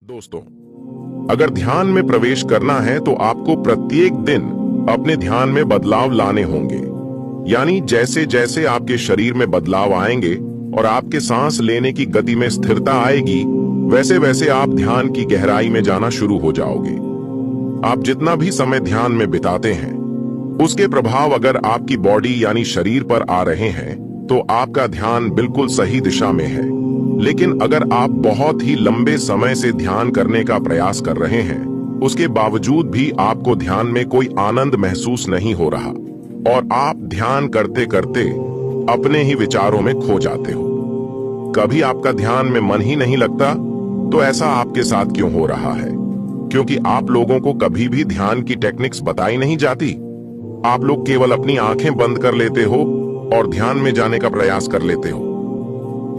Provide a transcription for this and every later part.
दोस्तों, अगर ध्यान में प्रवेश करना है तो आपको प्रत्येक दिन अपने ध्यान में बदलाव लाने होंगे। यानी जैसे जैसे आपके शरीर में बदलाव आएंगे और आपके सांस लेने की गति में स्थिरता आएगी, वैसे वैसे आप ध्यान की गहराई में जाना शुरू हो जाओगे। आप जितना भी समय ध्यान में बिताते हैं, उसके प्रभाव अगर आपकी बॉडी यानी शरीर पर आ रहे हैं तो आपका ध्यान बिल्कुल सही दिशा में है। लेकिन अगर आप बहुत ही लंबे समय से ध्यान करने का प्रयास कर रहे हैं, उसके बावजूद भी आपको ध्यान में कोई आनंद महसूस नहीं हो रहा और आप ध्यान करते करते अपने ही विचारों में खो जाते हो, कभी आपका ध्यान में मन ही नहीं लगता, तो ऐसा आपके साथ क्यों हो रहा है? क्योंकि आप लोगों को कभी भी ध्यान की टेक्निक्स बताई नहीं जाती। आप लोग केवल अपनी आंखें बंद कर लेते हो और ध्यान में जाने का प्रयास कर लेते हो।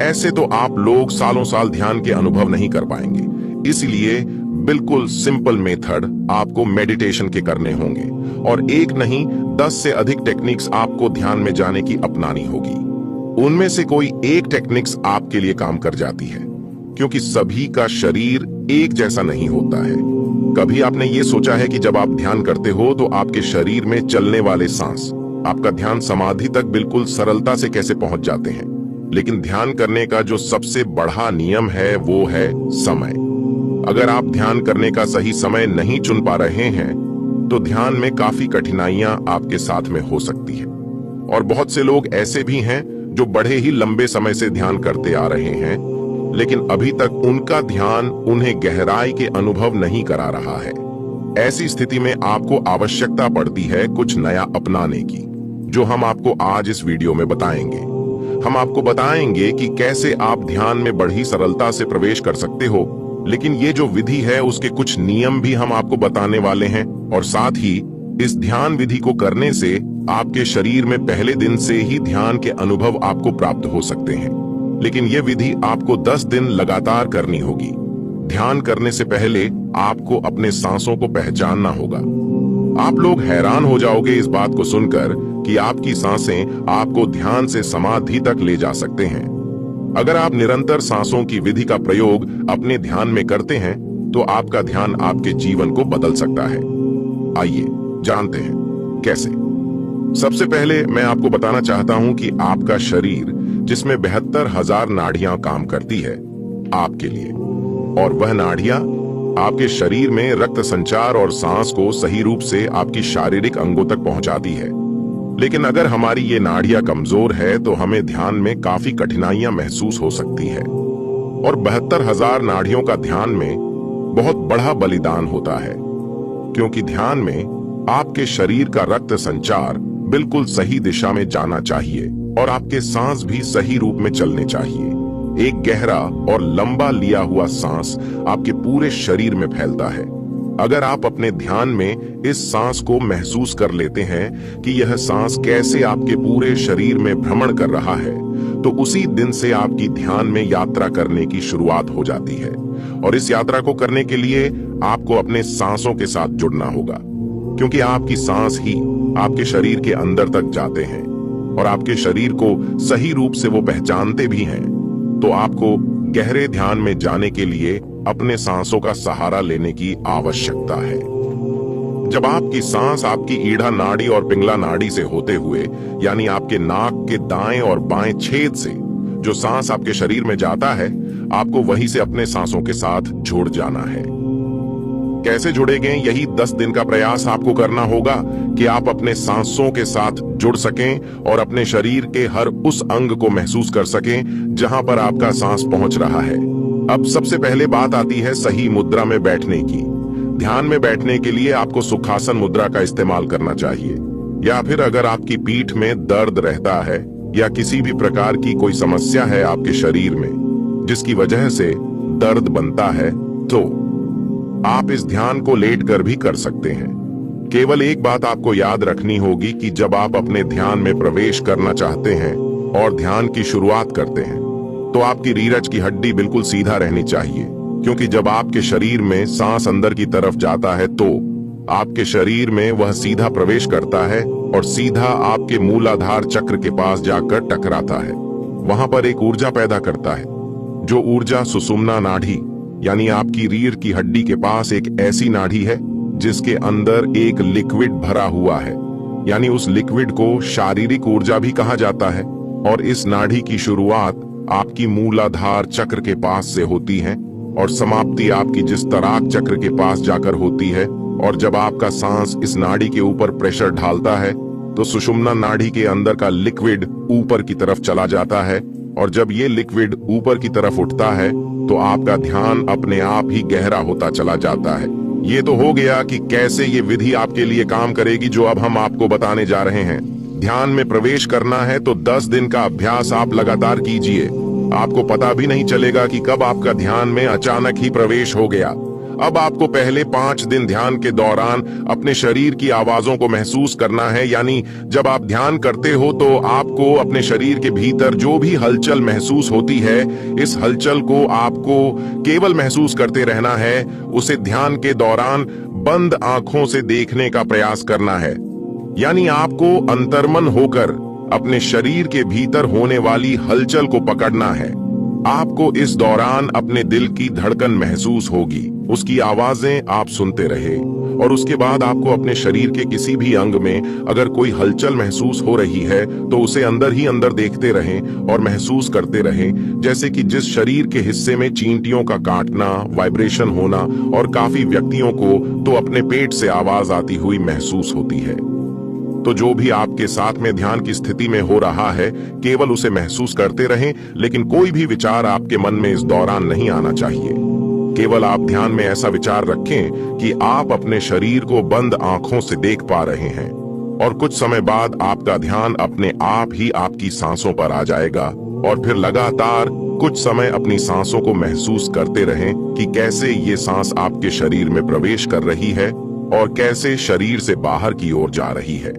ऐसे तो आप लोग सालों साल ध्यान के अनुभव नहीं कर पाएंगे। इसलिए बिल्कुल सिंपल मेथड आपको मेडिटेशन के करने होंगे और एक नहीं 10 से अधिक टेक्निक्स आपको ध्यान में जाने की अपनानी होगी। उनमें से कोई एक टेक्निक्स आपके लिए काम कर जाती है, क्योंकि सभी का शरीर एक जैसा नहीं होता है। कभी आपने ये सोचा है कि जब आप ध्यान करते हो तो आपके शरीर में चलने वाले सांस आपका ध्यान समाधि तक बिल्कुल सरलता से कैसे पहुंच जाते हैं? लेकिन ध्यान करने का जो सबसे बड़ा नियम है वो है समय। अगर आप ध्यान करने का सही समय नहीं चुन पा रहे हैं तो ध्यान में काफी कठिनाइयां आपके साथ में हो सकती है। और बहुत से लोग ऐसे भी हैं जो बड़े ही लंबे समय से ध्यान करते आ रहे हैं, लेकिन अभी तक उनका ध्यान उन्हें गहराई के अनुभव नहीं करा रहा है। ऐसी स्थिति में आपको आवश्यकता पड़ती है कुछ नया अपनाने की, जो हम आपको आज इस वीडियो में बताएंगे। हम आपको बताएंगे कि कैसे आप ध्यान में बड़ी सरलता से प्रवेश कर सकते हो, लेकिन ये जो विधि है उसके कुछ नियम भी हम आपको बताने वाले हैं। और साथ ही इस ध्यान विधि को करने से आपके शरीर में पहले दिन से ही ध्यान के अनुभव आपको प्राप्त हो सकते हैं। लेकिन ये विधि आपको 10 दिन लगातार करनी होगी। ध्यान करने से पहले आपको अपने सांसों को पहचानना होगा। आप लोग हैरान हो जाओगे इस बात को सुनकर कि आपकी सांसें आपको ध्यान से समाधि तक ले जा सकते हैं। अगर आप निरंतर सांसों की विधि का प्रयोग अपने ध्यान में करते हैं तो आपका ध्यान आपके जीवन को बदल सकता है। आइए जानते हैं कैसे। सबसे पहले मैं आपको बताना चाहता हूं कि आपका शरीर, जिसमें 72,000 नाड़ियां काम करती है आपके लिए, और वह नाड़ियां आपके शरीर में रक्त संचार और सांस को सही रूप से आपकी शारीरिक अंगों तक पहुंचाती है। लेकिन अगर हमारी ये नाड़ियां कमजोर है तो हमें ध्यान में काफी कठिनाइयां महसूस हो सकती है। और 72,000 नाड़ियों का ध्यान में बहुत बड़ा बलिदान होता है, क्योंकि ध्यान में आपके शरीर का रक्त संचार बिल्कुल सही दिशा में जाना चाहिए और आपके सांस भी सही रूप में चलने चाहिए। एक गहरा और लंबा लिया हुआ सांस आपके पूरे शरीर में फैलता है। अगर आप अपने ध्यान में इस सांस को महसूस कर लेते हैं कि यह सांस कैसे आपके पूरे शरीर में भ्रमण कर रहा है, तो उसी दिन से आपकी ध्यान में यात्रा करने की शुरुआत हो जाती है। और इस यात्रा को करने के लिए आपको अपने सांसों के साथ जुड़ना होगा, क्योंकि आपकी सांस ही आपके शरीर के अंदर तक जाते हैं और आपके शरीर को सही रूप से वो पहचानते भी हैं। तो आपको गहरे ध्यान में जाने के लिए अपने सांसों का सहारा लेने की आवश्यकता है। जब आपकी सांस आपकी ईढ़ा नाड़ी और पिंगला नाड़ी से होते हुए, यानी आपके नाक के दाएं और बाएं छेद से जो सांस आपके शरीर में जाता है, आपको वहीं से अपने सांसों के साथ जुड़ जाना है। कैसे जुड़ेंगे? यही 10 दिन का प्रयास आपको करना होगा कि आप अपने सांसों के साथ जुड़ सकें और अपने शरीर के हर उस अंग को महसूस कर सकें जहां पर आपका सांस पहुंच रहा है। अब सबसे पहले बात आती है सही मुद्रा में बैठने की। ध्यान में बैठने के लिए आपको सुखासन मुद्रा का इस्तेमाल करना चाहिए, या फिर अगर आपकी पीठ में दर्द रहता है या किसी भी प्रकार की कोई समस्या है आपके शरीर में जिसकी वजह से दर्द बनता है, तो आप इस ध्यान को लेटकर भी कर सकते हैं। केवल एक बात आपको याद रखनी होगी कि जब आप अपने ध्यान में प्रवेश करना चाहते हैं और ध्यान की शुरुआत करते हैं तो आपकी रीढ़ की हड्डी बिल्कुल सीधा रहनी चाहिए, क्योंकि जब आपके शरीर में सांस अंदर की तरफ जाता है तो आपके शरीर में वह सीधा प्रवेश करता है और सीधा आपके मूलाधार चक्र के पास जाकर टकराता है। वहां पर एक ऊर्जा पैदा करता है, जो ऊर्जा सुषुम्ना नाड़ी यानी आपकी रीढ़ की हड्डी के पास एक ऐसी नाड़ी है जिसके अंदर एक लिक्विड भरा हुआ है, यानी उस लिक्विड को शारीरिक ऊर्जा भी कहा जाता है। और इस नाड़ी की शुरुआत आपकी मूलाधार चक्र के पास से होती है और समाप्ति आपकी जिस्तराक चक्र के पास जाकर होती है। और जब आपका सांस इस नाड़ी के ऊपर प्रेशर ढालता है तो सुषुम्ना नाड़ी के अंदर का लिक्विड ऊपर की तरफ चला जाता है, और जब ये लिक्विड ऊपर की तरफ उठता है तो आपका ध्यान अपने आप ही गहरा होता चला जाता है। ये तो हो गया कि कैसे ये विधि आपके लिए काम करेगी, जो अब हम आपको बताने जा रहे हैं। ध्यान में प्रवेश करना है तो 10 दिन का अभ्यास आप लगातार कीजिए। आपको पता भी नहीं चलेगा कि कब आपका ध्यान में अचानक ही प्रवेश हो गया। अब आपको पहले 5 दिन ध्यान के दौरान अपने शरीर की आवाजों को महसूस करना है। यानी जब आप ध्यान करते हो तो आपको अपने शरीर के भीतर जो भी हलचल महसूस होती है, इस हलचल को आपको केवल महसूस करते रहना है। उसे ध्यान के दौरान बंद आंखों से देखने का प्रयास करना है। यानी आपको अंतर्मन होकर अपने शरीर के भीतर होने वाली हलचल को पकड़ना है। आपको इस दौरान अपने दिल की धड़कन महसूस होगी, उसकी आवाजें आप सुनते रहे, और उसके बाद आपको अपने शरीर के किसी भी अंग में अगर कोई हलचल महसूस हो रही है तो उसे अंदर ही अंदर देखते रहें और महसूस करते रहें। जैसे कि जिस शरीर के हिस्से में चींटियों का काटना, वाइब्रेशन होना, और काफी व्यक्तियों को तो अपने पेट से आवाज आती हुई महसूस होती है। तो जो भी आपके साथ में ध्यान की स्थिति में हो रहा है, केवल उसे महसूस करते रहें, लेकिन कोई भी विचार आपके मन में इस दौरान नहीं आना चाहिए। केवल आप ध्यान में ऐसा विचार रखें कि आप अपने शरीर को बंद आंखों से देख पा रहे हैं, और कुछ समय बाद आपका ध्यान अपने आप ही आपकी सांसों पर आ जाएगा। और फिर लगातार कुछ समय अपनी सांसों को महसूस करते रहें कि कैसे ये सांस आपके शरीर में प्रवेश कर रही है और कैसे शरीर से बाहर की ओर जा रही है।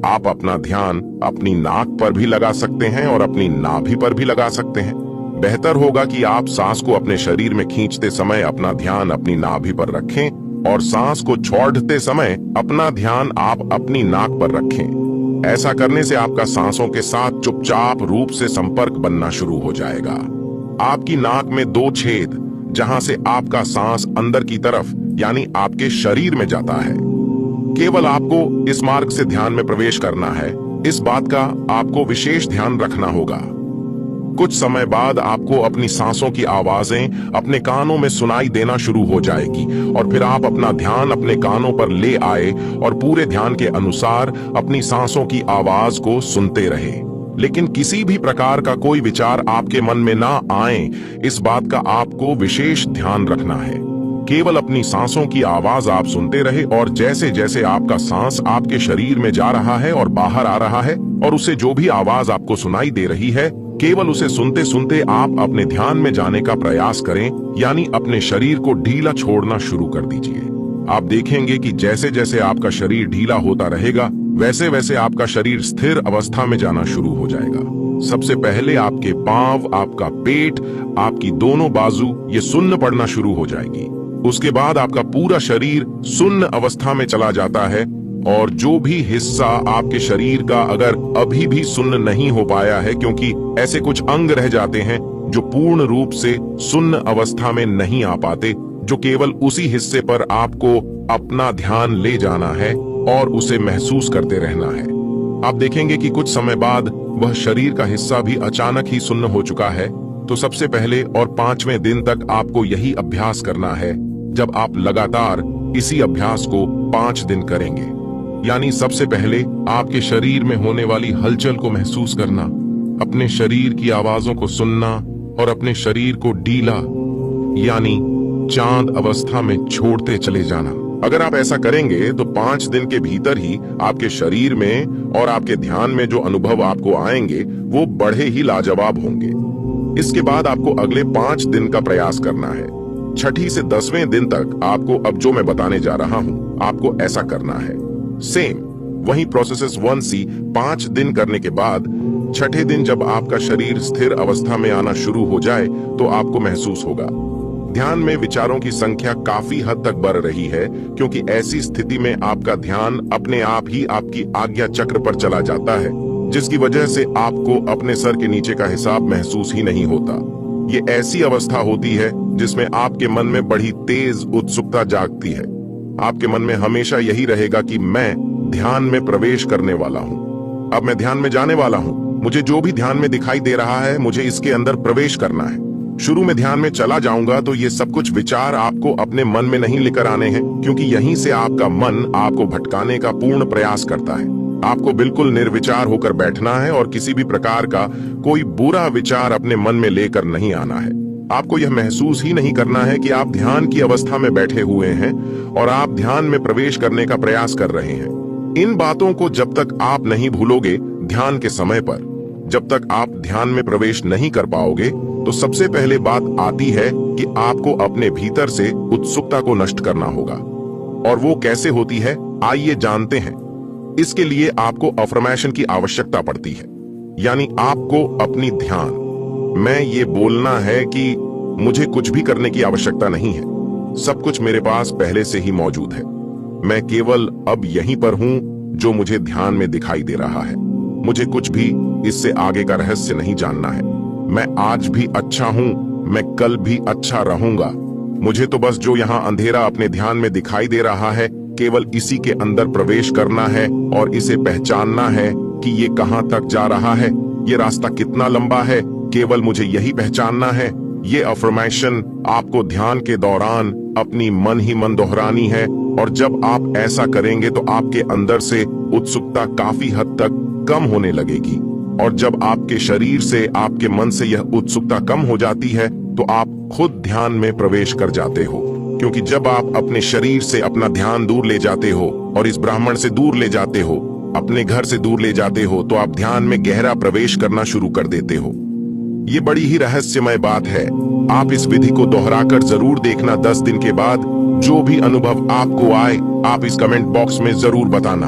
आप अपना ध्यान अपनी नाक पर भी लगा सकते हैं और अपनी नाभि पर भी लगा सकते हैं। बेहतर होगा कि आप सांस को अपने शरीर में खींचते समय अपना ध्यान अपनी नाभि पर रखें और सांस को छोड़ते समय अपना ध्यान आप अपनी नाक पर रखें। ऐसा करने से आपका सांसों के साथ चुपचाप रूप से संपर्क बनना शुरू हो जाएगा। आपकी नाक में 2 छेद, जहां से आपका सांस अंदर की तरफ यानी आपके शरीर में जाता है। केवल आपको इस मार्ग से ध्यान में प्रवेश करना है। इस बात का आपको विशेष ध्यान रखना होगा। कुछ समय बाद आपको अपनी सांसों की आवाजें अपने कानों में सुनाई देना शुरू हो जाएगी, और फिर आप अपना ध्यान अपने कानों पर ले आए और पूरे ध्यान के अनुसार अपनी सांसों की आवाज को सुनते रहे। लेकिन किसी भी प्रकार का कोई विचार आपके मन में ना आए, इस बात का आपको विशेष ध्यान रखना है। केवल अपनी सांसों की आवाज आप सुनते रहे, और जैसे जैसे आपका सांस आपके शरीर में जा रहा है और बाहर आ रहा है, और उसे जो भी आवाज आपको सुनाई दे रही है, केवल उसे सुनते सुनते आप अपने ध्यान में जाने का प्रयास करें। यानी अपने शरीर को ढीला छोड़ना शुरू कर दीजिए। आप देखेंगे कि जैसे जैसे आपका शरीर ढीला होता रहेगा, वैसे वैसे आपका शरीर स्थिर अवस्था में जाना शुरू हो जाएगा। सबसे पहले आपके पांव, आपका पेट, आपकी दोनों बाजू ये सुन्न पड़ना शुरू हो जाएगी। उसके बाद आपका पूरा शरीर सुन्न अवस्था में चला जाता है, और जो भी हिस्सा आपके शरीर का अगर अभी भी सुन्न नहीं हो पाया है, क्योंकि ऐसे कुछ अंग रह जाते हैं जो पूर्ण रूप से सुन्न अवस्था में नहीं आ पाते, जो केवल उसी हिस्से पर आपको अपना ध्यान ले जाना है और उसे महसूस करते रहना है। आप देखेंगे कि कुछ समय बाद वह शरीर का हिस्सा भी अचानक ही सुन्न हो चुका है। तो सबसे पहले और 5वें दिन तक आपको यही अभ्यास करना है। जब आप लगातार इसी अभ्यास को 5 दिन करेंगे, यानी सबसे पहले आपके शरीर में होने वाली हलचल को महसूस करना, अपने शरीर की आवाजों को सुनना और अपने शरीर को ढीला यानी चांद अवस्था में छोड़ते चले जाना। अगर आप ऐसा करेंगे तो 5 दिन के भीतर ही आपके शरीर में और आपके ध्यान में जो अनुभव आपको आएंगे वो बड़े ही लाजवाब होंगे। इसके बाद आपको अगले 5 दिन का प्रयास करना है। 6 से 10वें दिन तक आपको अब जो मैं बताने जा रहा हूं, आपको ऐसा करना है। सेम वही प्रोसेसेस 1C 5 दिन करने के बाद 6ठे दिन जब आपका शरीर स्थिर अवस्था में आना शुरू हो जाए तो आपको महसूस होगा ध्यान में विचारों की संख्या काफी हद तक बढ़ रही है, क्योंकि ऐसी स्थिति में आपका ध्यान अपने आप ही आपकी आज्ञा चक्र पर चला जाता है, जिसकी वजह से आपको अपने सर के नीचे का हिसाब महसूस ही नहीं होता। ये ऐसी अवस्था होती है जिसमें आपके मन में बड़ी तेज उत्सुकता जागती है। आपके मन में हमेशा यही रहेगा कि मैं ध्यान में प्रवेश करने वाला हूं, अब मैं ध्यान में जाने वाला हूं, मुझे जो भी ध्यान में दिखाई दे रहा है मुझे इसके अंदर प्रवेश करना है। शुरू में ध्यान में चला जाऊंगा तो ये सब कुछ विचार आपको अपने मन में नहीं लेकर आने हैं, क्योंकि यहीं से आपका मन आपको भटकाने का पूर्ण प्रयास करता है। आपको बिल्कुल निर्विचार होकर बैठना है और किसी भी प्रकार का कोई बुरा विचार अपने मन में लेकर नहीं आना है। आपको यह महसूस ही नहीं करना है कि आप ध्यान की अवस्था में बैठे हुए हैं और आप ध्यान में प्रवेश करने का प्रयास कर रहे हैं। इन बातों को जब तक आप नहीं भूलोगे ध्यान के समय पर, जब तक आप ध्यान में प्रवेश नहीं कर पाओगे, तो सबसे पहले बात आती है कि आपको अपने भीतर से उत्सुकता को नष्ट करना होगा। और वो कैसे होती है, आइए जानते हैं। इसके लिए आपको अफर्मेशन की आवश्यकता पड़ती है, यानी आपको अपनी ध्यान में ये बोलना है कि मुझे कुछ भी करने की आवश्यकता नहीं है, सब कुछ मेरे पास पहले से ही मौजूद है। मैं केवल अब यहीं पर हूं जो मुझे ध्यान में दिखाई दे रहा है। मुझे कुछ भी इससे आगे का रहस्य नहीं जानना है। मैं आज भी अच्छा हूं, मैं कल भी अच्छा रहूंगा। मुझे तो बस जो यहाँ अंधेरा अपने ध्यान में दिखाई दे रहा है, केवल इसी के अंदर प्रवेश करना है और इसे पहचानना है कि ये कहाँ तक जा रहा है, ये रास्ता कितना लंबा है, केवल मुझे यही पहचानना है। ये अफर्मेशन आपको ध्यान के दौरान अपनी मन ही मन दोहरानी है, और जब आप ऐसा करेंगे तो आपके अंदर से उत्सुकता काफी हद तक कम होने लगेगी। और जब आपके शरीर से, आपके मन से यह उत्सुकता कम हो जाती है तो आप खुद ध्यान में प्रवेश कर जाते हो। क्योंकि जब आप अपने शरीर से अपना ध्यान दूर ले जाते हो और इस ब्राह्मण से दूर ले जाते हो, अपने घर से दूर ले जाते हो, तो आप ध्यान में गहरा प्रवेश करना शुरू कर देते हो। ये बड़ी ही रहस्यमय बात है। आप इस विधि को दोहराकर जरूर देखना। 10 दिन के बाद जो भी अनुभव आपको आए, आप इस कमेंट बॉक्स में जरूर बताना।